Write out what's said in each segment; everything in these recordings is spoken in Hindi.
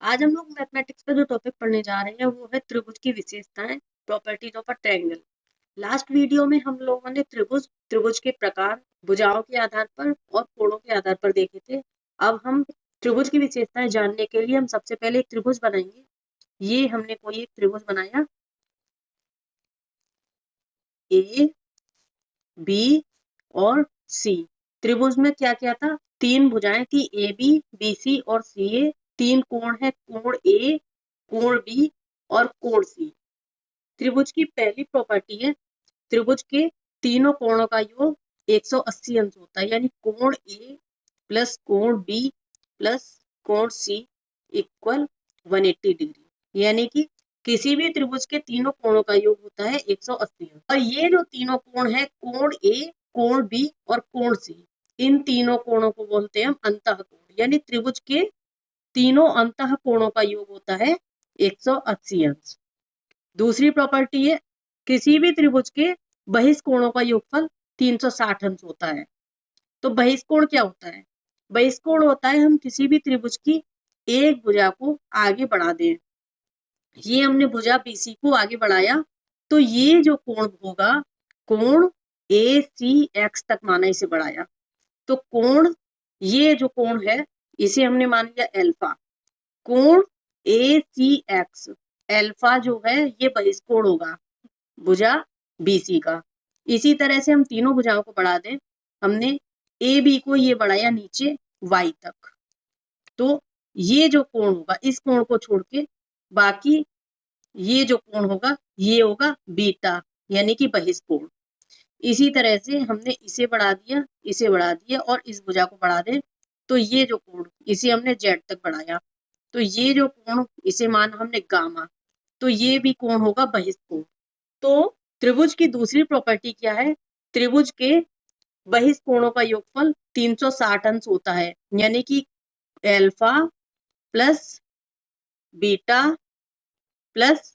आज हम लोग मैथमेटिक्स पे जो टॉपिक पढ़ने जा रहे हैं वो है त्रिभुज की विशेषताएं, properties of a triangle. Last video में हम लोगों ने त्रिभुज त्रिभुज के प्रकार, भुजाओं के आधार पर और कोणों के आधार पर देखे थे। अब हम त्रिभुज की विशेषताएं जानने के लिए हम सबसे पहले एक त्रिभुज बनाएंगे। ये हमने कोई एक त्रिभुज बनाया ए, बी और सी। त्रिभुज में क्या क्या था? तीन भुजाएं थी, ए बी सी और सी ए। तीन कोण है, कोण ए, कोण बी और कोण सी। त्रिभुज की पहली प्रॉपर्टी है, त्रिभुज के तीनों कोणों का योग 180 अंश होता है, यानी कोण ए प्लस कोण बी प्लस कोण सी इक्वल 180 डिग्री। यानी कि किसी भी त्रिभुज के तीनों कोणों का योग होता है 180 अंश। और ये जो तीनों कोण है, कोण ए, कोण बी और कोण सी, इन तीनों कोणों को बोलते हैं हम अंतः कोण। यानी त्रिभुज के तीनों अंतः कोणों का योग होता है 180 अंश। दूसरी प्रॉपर्टी है, किसी भी त्रिभुज के बहिष्कोणों का योगफल 360 अंश होता है। तो बहिष्कोण क्या होता है? बहिष्कोण होता है हम किसी भी त्रिभुज की एक भुजा को आगे बढ़ा दें। ये हमने भुजा बीसी को आगे बढ़ाया तो ये जो कोण होगा, कोण ए सी एक्स तक माना इसे बढ़ाया, तो कोण, ये जो कोण है इसे हमने मान लिया एल्फा। कोण ए सी एक्स, एल्फा जो है ये बहिष्कोण होगा भुजा बीसी का। इसी तरह से हम तीनों भुजाओं को बढ़ा दें। हमने ए बी को ये बढ़ाया नीचे y तक, तो ये जो कोण होगा, इस कोण को छोड़ के बाकी ये जो कोण होगा ये होगा बीटा, यानी कि बहिष्कोण। इसी तरह से हमने इसे बढ़ा दिया, इसे बढ़ा दिया और इस भुजा को बढ़ा दें तो ये जो कोण, इसे हमने z तक बढ़ाया, तो ये जो कोण इसे माना हमने गामा, तो ये भी कोण होगा बहिष्कोण। तो त्रिभुज की दूसरी प्रॉपर्टी क्या है? त्रिभुज के बहिष्कोणों का योगफल 360 अंश होता है, यानी कि alpha plus beta plus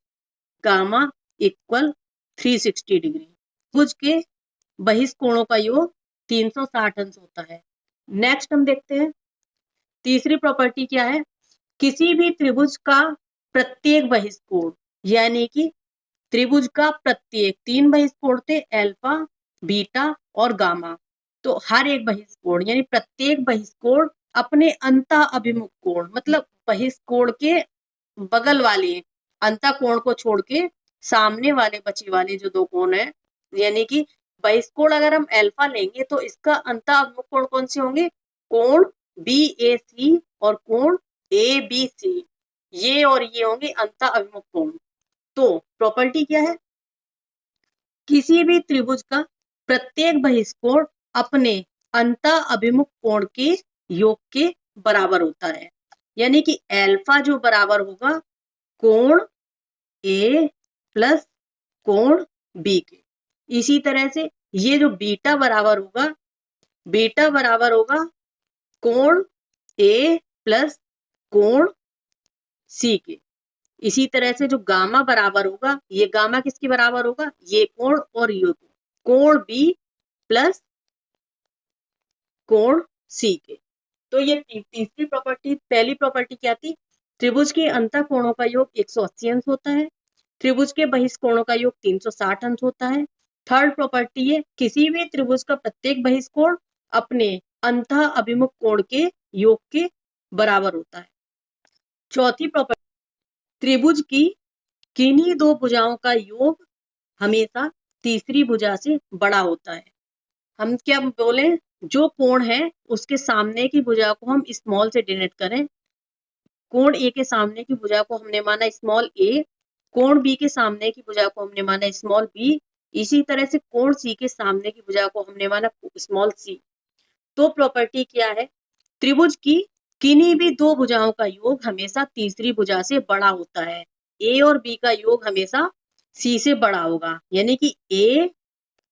gamma equal 360 degree. त्रिभुज के बहिष्कोणों का योग 360 अंश होता है। नेक्स्ट हम देखते हैं तीसरी प्रॉपर्टी क्या है? किसी भी त्रिभुज का प्रत्येक बहिष्कोण, यानी कि त्रिभुज का प्रत्येक, तीन बहिष्कोण थे एल्फा, बीटा और गामा, तो हर एक बहिष्कोण यानी प्रत्येक बहिष्कोण अपने अंतः अभिमुख कोण, मतलब बहिष्कोण के बगल वाले अंतः कोण को छोड़ के सामने वाले बचे वाले जो दो कोण है, यानी कि बहिष्कोण अगर हम एल्फा लेंगे तो इसका अंतः अभिमुख कोण कौन से होंगे? कोण बी ए सी और कोण ए बी सी, ये और ये होंगे अंतः अभिमुख कोण। तो प्रॉपर्टी क्या है? किसी भी त्रिभुज का प्रत्येक बहिष्कोण अपने अंतः अभिमुख कोण के योग के बराबर होता है, यानी कि एल्फा जो बराबर होगा कोण ए प्लस कोण बी के। इसी तरह से ये जो बीटा बराबर होगा, बीटा बराबर होगा कोण ए प्लस कोण सी के। इसी तरह से जो गामा बराबर होगा, ये गामा किसके बराबर होगा? ये कोण और ये कोण बी प्लस कोण सी के। तो ये तीसरी प्रॉपर्टी। पहली प्रॉपर्टी क्या थी? त्रिभुज के अंतः कोणों का योग 180 अंश होता है, त्रिभुज के बहिष्कोणों का योग 360 अंश होता है। थर्ड प्रॉपर्टी है, किसी भी त्रिभुज का प्रत्येक बहिष्कोण अपने अंतः अभिमुख कोण के योग के बराबर होता है। चौथी प्रॉपर्टी, त्रिभुज की किन्हीं दो भुजाओं का योग हमेशा तीसरी भुजा से बड़ा होता है। हम क्या बोले? जो कोण है उसके सामने की भुजा को हम स्मॉल से डिनोट करें। कोण ए के सामने की भुजा को हमने माना स्मॉल ए, कोण बी के सामने की भुजा को हमने माना स्मॉल बी, इसी तरह से कोण सी के सामने की भुजा को हमने माना स्मॉल सी। तो प्रॉपर्टी क्या है? त्रिभुज की किन्हीं भी दो भुजाओं का योग हमेशा तीसरी भुजा से बड़ा होता है। ए और बी का योग हमेशा सी से बड़ा होगा, यानी कि ए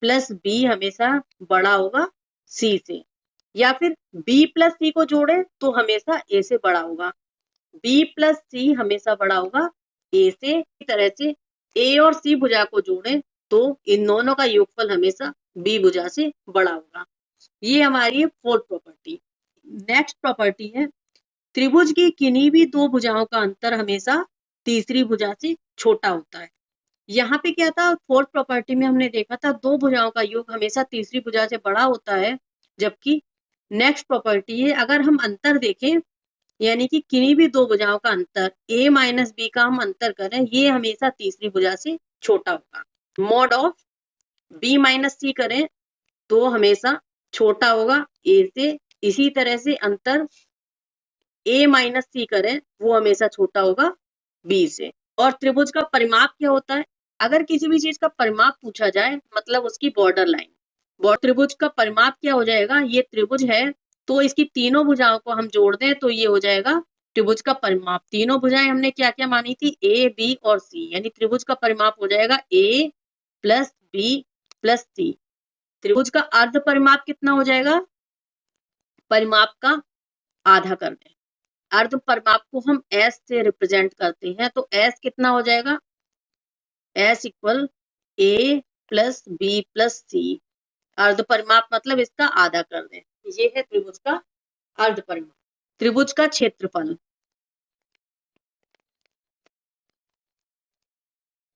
प्लस बी हमेशा बड़ा होगा सी से, या फिर बी प्लस सी को जोड़े तो हमेशा ए से बड़ा होगा, बी प्लस सी हमेशा बड़ा होगा ए से। इस तरह से ए और सी भुजा को जोड़े तो इन दोनों का योगफल हमेशा बी भुजा से बड़ा होगा। ये हमारी फोर्थ प्रॉपर्टी। नेक्स्ट प्रॉपर्टी है, त्रिभुज की किन्हीं भी दो भुजाओं का अंतर हमेशा तीसरी भुजा से छोटा होता है। यहाँ पे क्या था, फोर्थ प्रॉपर्टी में हमने देखा था दो भुजाओं का योग हमेशा तीसरी भुजा से बड़ा होता है, जबकि नेक्स्ट प्रॉपर्टी है अगर हम अंतर देखें, यानी कि किन्हीं भी दो भुजाओं का अंतर a माइनस बी का हम अंतर करें, ये हमेशा तीसरी भुजा से छोटा होगा। मॉड ऑफ b माइनस सी करें तो हमेशा छोटा होगा a से। इसी तरह से अंतर a माइनस सी करें वो हमेशा छोटा होगा b से। और त्रिभुज का परिमाप क्या होता है, अगर किसी भी चीज का परिमाप पूछा जाए मतलब उसकी बॉर्डर लाइन, त्रिभुज का परिमाप क्या हो जाएगा, ये त्रिभुज है तो इसकी तीनों भुजाओं को हम जोड़ दें तो ये हो जाएगा त्रिभुज का परिमाप। तीनों भुजाएं हमने क्या क्या मानी थी, ए बी और सी, यानी त्रिभुज का परिमाप हो जाएगा ए प्लस बी प्लस सी। त्रिभुज का अर्ध परिमाप कितना हो जाएगा, परिमाप का आधा कर दें। अर्ध परिमाप को हम एस से रिप्रेजेंट करते हैं तो एस कितना हो जाएगा, एस इक्वल ए प्लस बी प्लस सी। अर्ध परिमाप मतलब इसका आधा कर दें, ये है त्रिभुज का अर्ध परिमाप। त्रिभुज का क्षेत्रफल,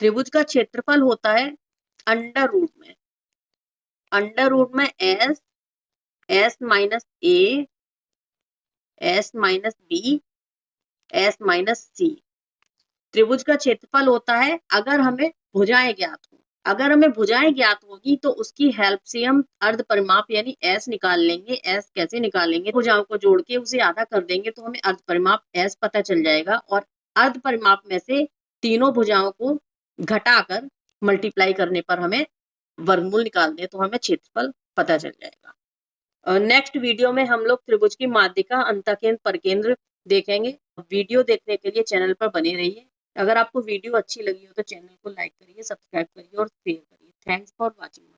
त्रिभुज का क्षेत्रफल होता है अंडर रूट में, अंडर रूट में s, s minus a, s minus b, s minus c. त्रिभुज का क्षेत्रफल होता है अगर हमें भुजाएं ज्ञात हो, अगर हमें भुजाएं ज्ञात होगी तो उसकी हेल्प से हम अर्ध परिमाप यानी एस निकाल लेंगे। एस कैसे निकालेंगे, भुजाओं को जोड़ के उसे आधा कर देंगे तो हमें अर्ध परिमाप एस पता चल जाएगा, और अर्ध परिमाप में से तीनों भुजाओं को घटाकर मल्टीप्लाई करने पर हमें वर्गमूल निकाल दें तो हमें क्षेत्रफल पता चल जाएगा। नेक्स्ट वीडियो में हम लोग त्रिभुज की माध्यिका, अंतःकेंद्र, परकेंद्र देखेंगे। वीडियो देखने के लिए चैनल पर बने रहिए। अगर आपको वीडियो अच्छी लगी हो तो चैनल को लाइक करिए, सब्सक्राइब करिए और शेयर करिए। Thanks for watching.